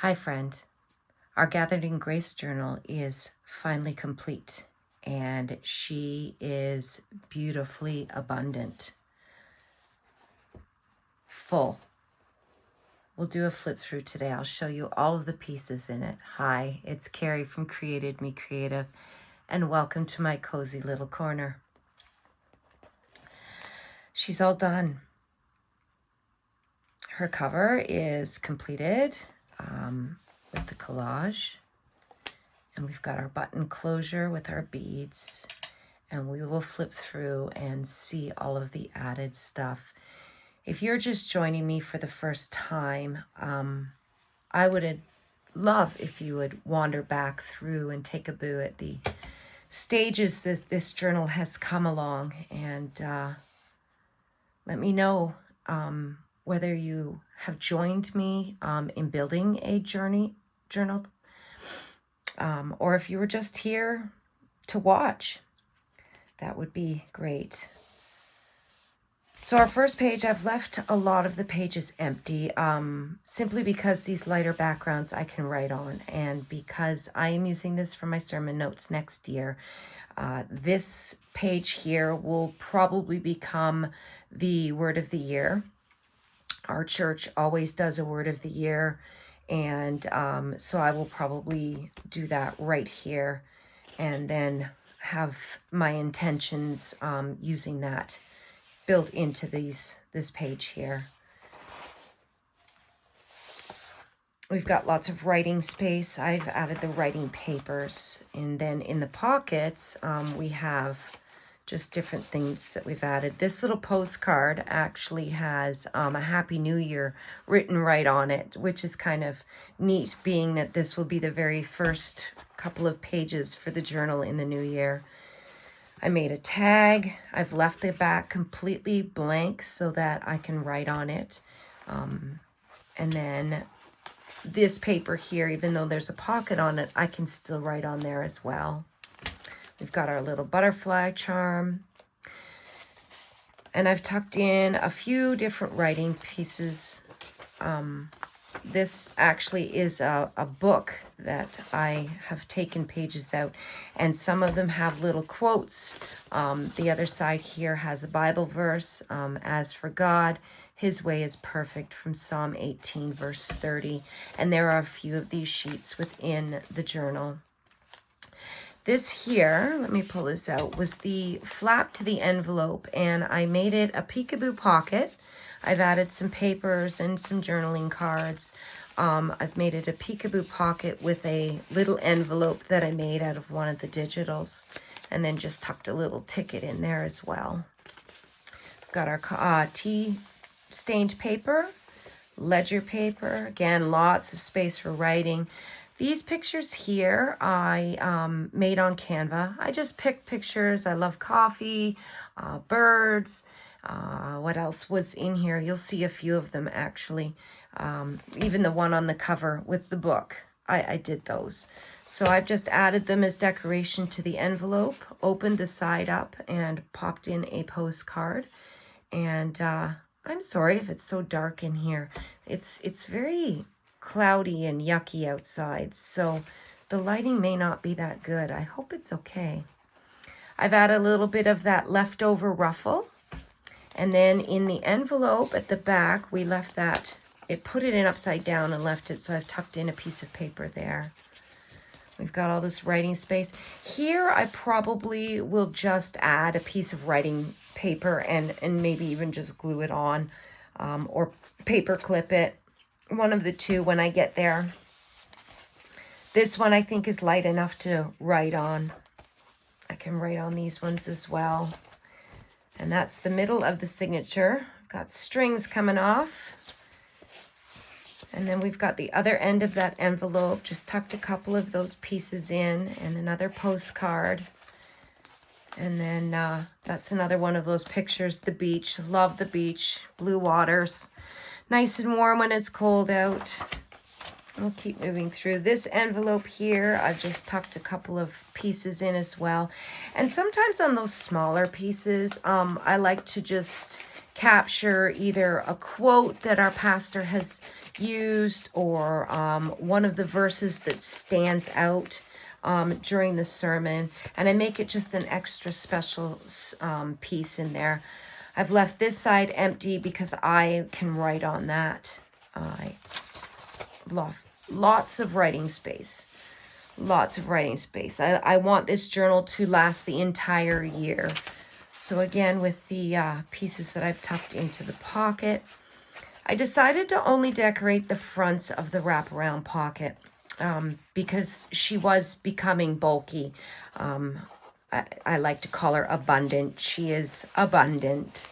Hi, friend. Our Gathered in Grace journal is finally complete, and she is beautifully abundant, full. We'll do a flip through today. I'll show you all of the pieces in it. Hi, it's Carrie from Created Me Creative, and welcome to my cozy little corner. She's all done. Her cover is completed with the collage. And we've got our button closure with our beads, and we will flip through and see all of the added stuff. If you're just joining me for the first time, I would love if you would wander back through and take a boo at the stages this journal has come along, and let me know whether you have joined me in building a journal, or if you were just here to watch. That would be great. So our first page, I've left a lot of the pages empty, simply because these lighter backgrounds I can write on, and because I am using this for my sermon notes next year. This page here will probably become the word of the year. Our church always does a word of the year, and so I will probably do that right here, and then have my intentions using that built into this page here. We've got lots of writing space. I've added the writing papers, and then in the pockets we have just different things that we've added. This little postcard actually has a Happy New Year written right on it, which is kind of neat, being that this will be the very first couple of pages for the journal in the new year. I made a tag. I've left the back completely blank so that I can write on it. And then this paper here, even though there's a pocket on it, I can still write on there as well. We've got our little butterfly charm. And I've tucked in a few different writing pieces. This actually is a book that I have taken pages out, and some of them have little quotes. The other side here has a Bible verse. As for God, His way is perfect, from Psalm 18, verse 30. And there are a few of these sheets within the journal. This here, let me pull this out, was the flap to the envelope, and I made it a peekaboo pocket. I've added some papers and some journaling cards. I've made it a peekaboo pocket with a little envelope that I made out of one of the digitals, and then just tucked a little ticket in there as well. Got our tea stained paper, ledger paper, again, lots of space for writing. These pictures here I made on Canva. I just picked pictures. I love coffee, birds. What else was in here? You'll see a few of them actually. Even the one on the cover with the book. I did those. So I've just added them as decoration to the envelope, opened the side up, and popped in a postcard. And I'm sorry if it's so dark in here. It's very cloudy and yucky outside, so the lighting may not be that good. I hope it's okay. I've added a little bit of that leftover ruffle, and then in the envelope at the back we left that, it put it in upside down and left it, so I've tucked in a piece of paper there. We've got all this writing space here. I probably will just add a piece of writing paper and maybe even just glue it on, or paper clip it. One of the two when I get there. This one I think is light enough to write on. I can write on these ones as well. And that's the middle of the signature. Got strings coming off. And then we've got the other end of that envelope. Just tucked a couple of those pieces in, and another postcard. And then that's another one of those pictures. The beach. Love the beach. Blue waters. Nice and warm when it's cold out. We'll keep moving through. This envelope here, I've just tucked a couple of pieces in as well. And sometimes on those smaller pieces, I like to just capture either a quote that our pastor has used, or one of the verses that stands out during the sermon, and I make it just an extra special piece in there. I've left this side empty because I can write on that. I love lots of writing space. Lots of writing space. I want this journal to last the entire year. So again, with the pieces that I've tucked into the pocket, I decided to only decorate the fronts of the wraparound pocket because she was becoming bulky. I like to call her abundant. She is abundant.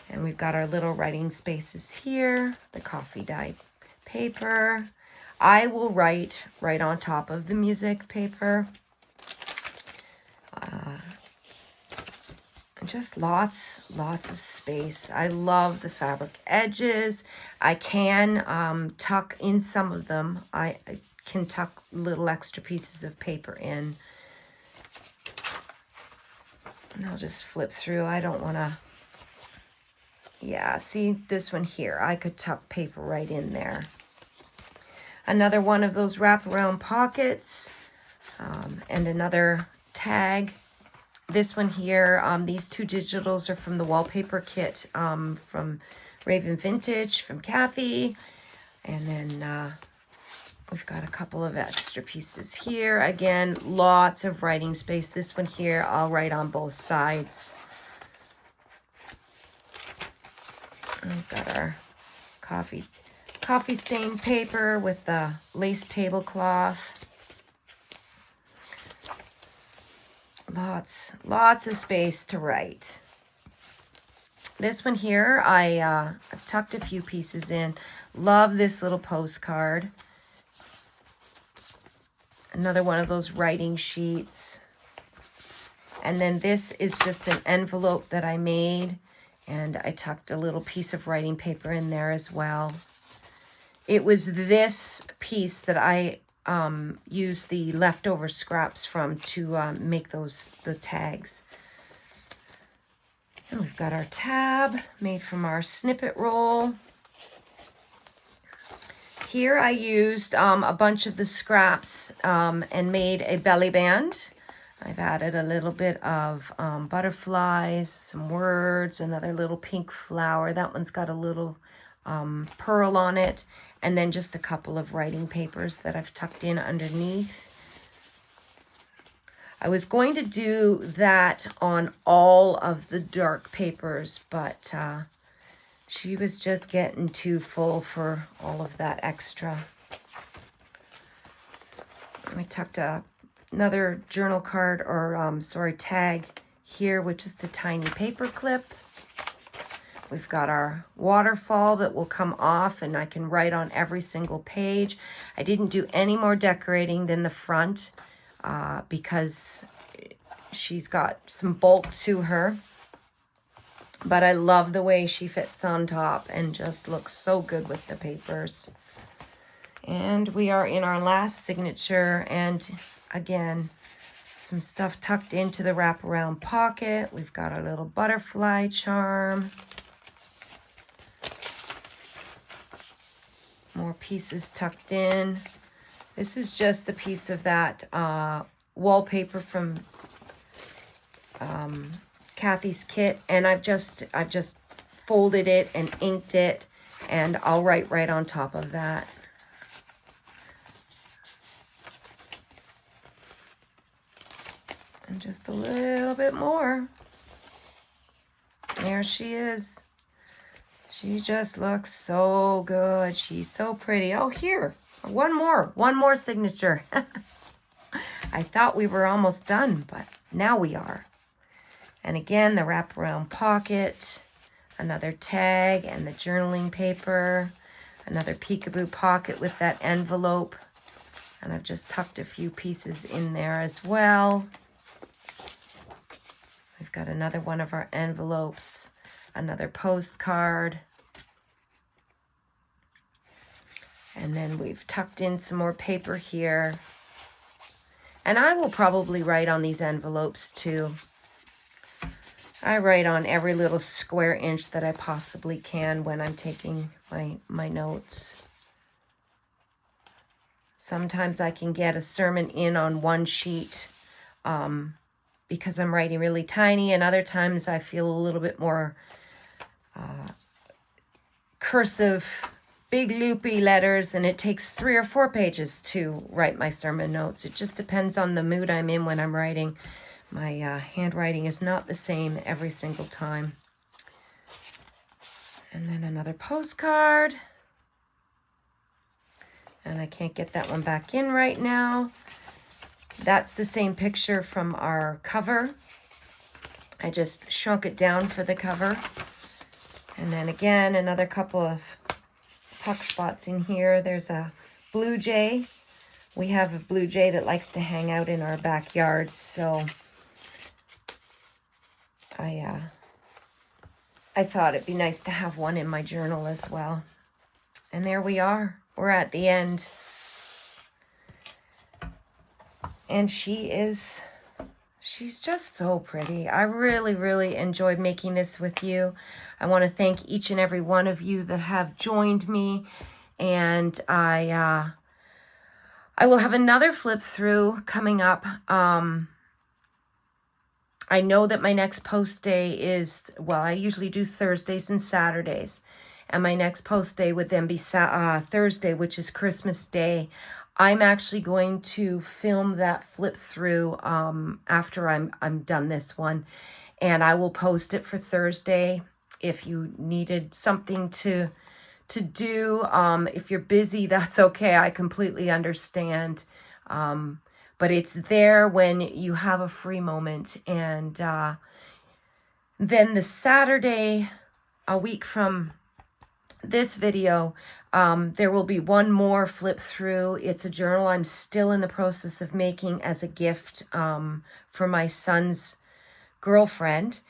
And we've got our little writing spaces here, the coffee dye paper. I will write right on top of the music paper. Just lots of space. I love the fabric edges. I can tuck in some of them. I can tuck little extra pieces of paper in. And I'll just flip through. I don't want to... Yeah, see this one here. I could tuck paper right in there. Another one of those wraparound pockets, and another tag. This one here, these two digitals are from the wallpaper kit from Raven Vintage, from Kathy. And then we've got a couple of extra pieces here. Again, lots of writing space. This one here, I'll write on both sides. We've got our coffee stained paper with the lace tablecloth. Lots of space to write. This one here, I've tucked a few pieces in. Love this little postcard. Another one of those writing sheets. And then this is just an envelope that I made, and I tucked a little piece of writing paper in there as well. It was this piece that I used the leftover scraps from to make the tags. And we've got our tab made from our snippet roll. Here I used a bunch of the scraps and made a belly band. I've added a little bit of butterflies, some words, another little pink flower. That one's got a little pearl on it, and then just a couple of writing papers that I've tucked in underneath. I was going to do that on all of the dark papers, but she was just getting too full for all of that extra. I tucked another journal card, or tag here with just a tiny paper clip. We've got our waterfall that will come off, and I can write on every single page. I didn't do any more decorating than the front because she's got some bulk to her. But I love the way she fits on top and just looks so good with the papers. And we are in our last signature, and again, some stuff tucked into the wraparound pocket. We've got our little butterfly charm. More pieces tucked in. This is just a piece of that wallpaper from Kathy's kit, and I've just folded it and inked it, and I'll write right on top of that. And just a little bit more. There she is. She just looks so good. She's so pretty. Oh, here, one more signature. I thought we were almost done, but now we are. And again, the wraparound pocket, another tag, and the journaling paper, another peekaboo pocket with that envelope. And I've just tucked a few pieces in there as well. We've got another one of our envelopes, another postcard. And then we've tucked in some more paper here. And I will probably write on these envelopes too. I write on every little square inch that I possibly can when I'm taking my notes. Sometimes I can get a sermon in on one sheet because I'm writing really tiny, and other times I feel a little bit more cursive, big loopy letters, and it takes 3 or 4 pages to write my sermon notes. It just depends on the mood I'm in when I'm writing. My handwriting is not the same every single time. And then another postcard. And I can't get that one back in right now. That's the same picture from our cover. I just shrunk it down for the cover. And then again, another couple of tuck spots in here. There's a blue jay. We have a blue jay that likes to hang out in our backyard, so I thought it'd be nice to have one in my journal as well. And there we are. We're at the end. And she's just so pretty. I really, really enjoyed making this with you. I want to thank each and every one of you that have joined me. And I will have another flip through coming up. I know that my next post day is, well, I usually do Thursdays and Saturdays. And my next post day would then be Thursday, which is Christmas Day. I'm actually going to film that flip through after I'm done this one. And I will post it for Thursday. If you needed something to do, if you're busy, that's okay. I completely understand. But it's there when you have a free moment. And then the Saturday, a week from this video, there will be one more flip through. It's a journal I'm still in the process of making as a gift for my son's girlfriend.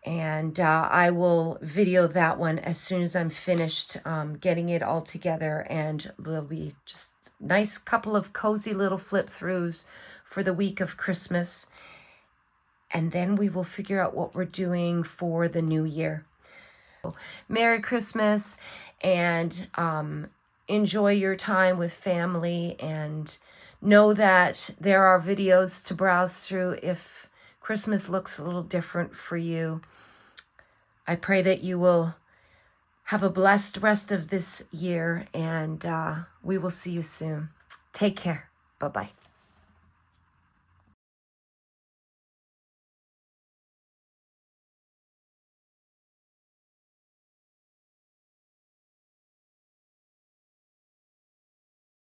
And I will video that one as soon as I'm finished getting it all together. And there'll be just nice couple of cozy little flip throughs for the week of Christmas. And then we will figure out what we're doing for the new year. Merry Christmas, and enjoy your time with family, and know that there are videos to browse through if Christmas looks a little different for you. I pray that you will have a blessed rest of this year, and we will see you soon. Take care. Bye-bye.